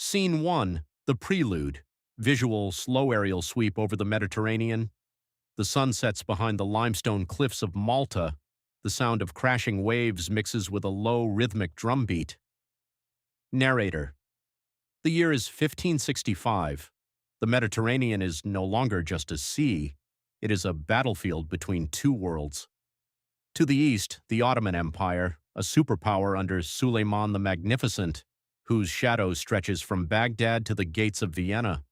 Scene 1, the prelude. Visual, slow aerial sweep over the Mediterranean. The sun sets behind the limestone cliffs of Malta. The sound of crashing waves mixes with a low, rhythmic drum beat. Narrator. The year is 1565. The Mediterranean is no longer just a sea. It is a battlefield between two worlds. To the east, the Ottoman Empire, a superpower under Suleiman the Magnificent, whose shadow stretches from Baghdad to the gates of Vienna.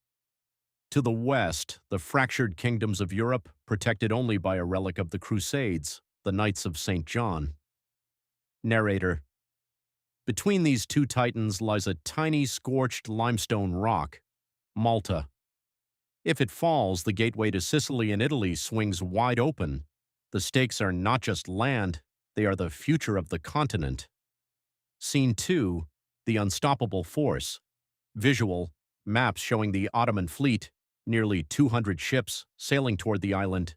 To the west, the fractured kingdoms of Europe, protected only by a relic of the Crusades, the Knights of St. John. Narrator. Between these two titans lies a tiny scorched limestone rock, Malta. If it falls, the gateway to Sicily and Italy swings wide open. The stakes are not just land, they are the future of the continent. Scene 2, the unstoppable force. Visual, maps showing the Ottoman fleet, nearly 200 ships sailing toward the island.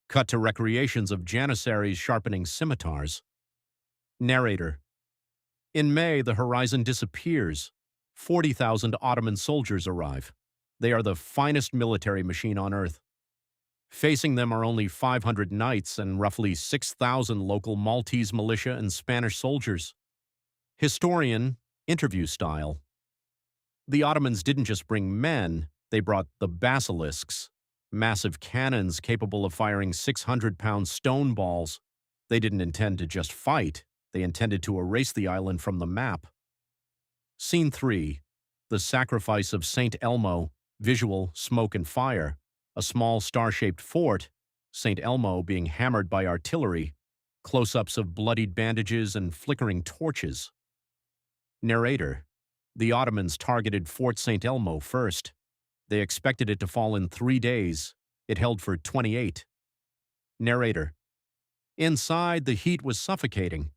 Cut to recreations of janissaries sharpening scimitars. Narrator. In May, the horizon disappears. 40,000 Ottoman soldiers arrive. They are the finest military machine on earth. Facing them are only 500 knights and roughly 6,000 local Maltese militia and Spanish soldiers. Historian, interview style. The Ottomans didn't just bring men, they brought the basilisks, massive cannons capable of firing 600-pound stone balls. They didn't intend to just fight, they intended to erase the island from the map. Scene 3, the sacrifice of St. Elmo. Visual, smoke and fire. A small star-shaped fort, St. Elmo being hammered by artillery, close-ups of bloodied bandages and flickering torches. Narrator. The Ottomans targeted Fort St. Elmo first. They expected it to fall in 3 days. It held for 28. Narrator. Inside, the heat was suffocating.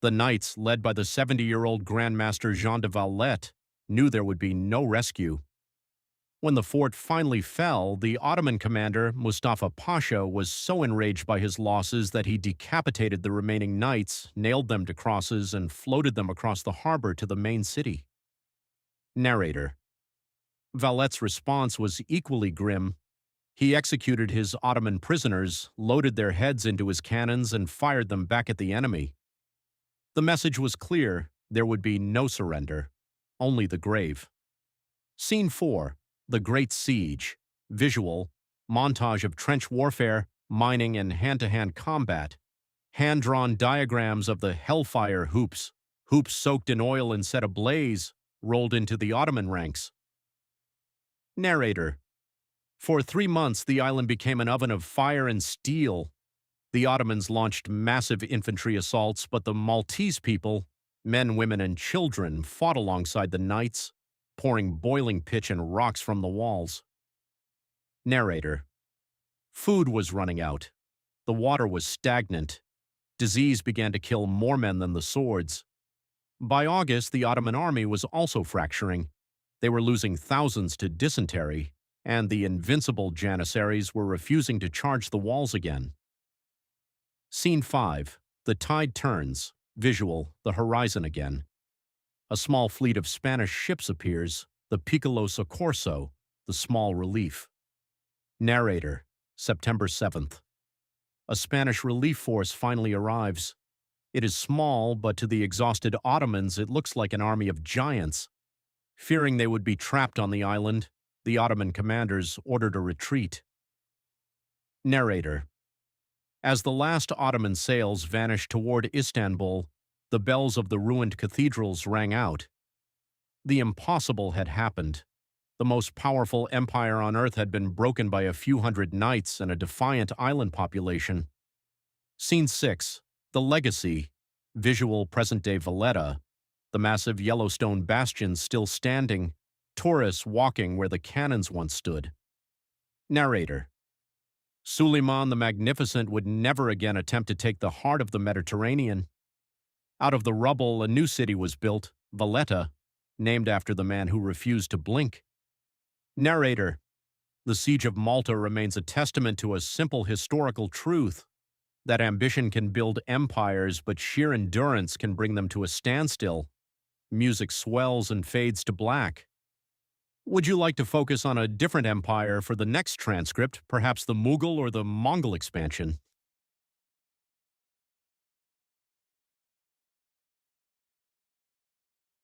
The knights, led by the 70-year-old Grandmaster Jean de Valletta, knew there would be no rescue. When the fort finally fell, the Ottoman commander, Mustafa Pasha, was so enraged by his losses that he decapitated the remaining knights, nailed them to crosses, and floated them across the harbor to the main city. Narrator. Valletta's response was equally grim. He executed his Ottoman prisoners, loaded their heads into his cannons, and fired them back at the enemy. The message was clear: there would be no surrender, only the grave. Scene 4. The Great Siege. Visual, montage of trench warfare, mining, and hand-to-hand combat. Hand-drawn diagrams of the hellfire hoops soaked in oil and set ablaze, rolled into the Ottoman ranks. Narrator. For 3 months, the island became an oven of fire and steel. The Ottomans launched massive infantry assaults, but the Maltese people, men, women, and children, fought alongside the knights, pouring boiling pitch and rocks from the walls. Narrator. Food was running out. The water was stagnant. Disease began to kill more men than the swords. By August, the Ottoman army was also fracturing. They were losing thousands to dysentery, and the invincible janissaries were refusing to charge the walls again. Scene 5. The tide turns. Visual, the horizon again. A small fleet of Spanish ships appears, the Piccolo Soccorso, the small relief. Narrator. September 7th. A Spanish relief force finally arrives. It is small, but to the exhausted Ottomans it looks like an army of giants. Fearing they would be trapped on the island, the Ottoman commanders ordered a retreat. Narrator. As the last Ottoman sails vanished toward Istanbul, the bells of the ruined cathedrals rang out. The impossible had happened. The most powerful empire on earth had been broken by a few hundred knights and a defiant island population. Scene 6. The Legacy. Visual, present-day Valletta. The massive Yellowstone bastions still standing, tourists walking where the cannons once stood. Narrator. Suleiman the Magnificent would never again attempt to take the heart of the Mediterranean. Out of the rubble, a new city was built, Valletta, named after the man who refused to blink. Narrator. The Siege of Malta remains a testament to a simple historical truth, that ambition can build empires, but sheer endurance can bring them to a standstill. Music swells and fades to black. Would you like to focus on a different empire for the next transcript, perhaps the Mughal or the Mongol expansion?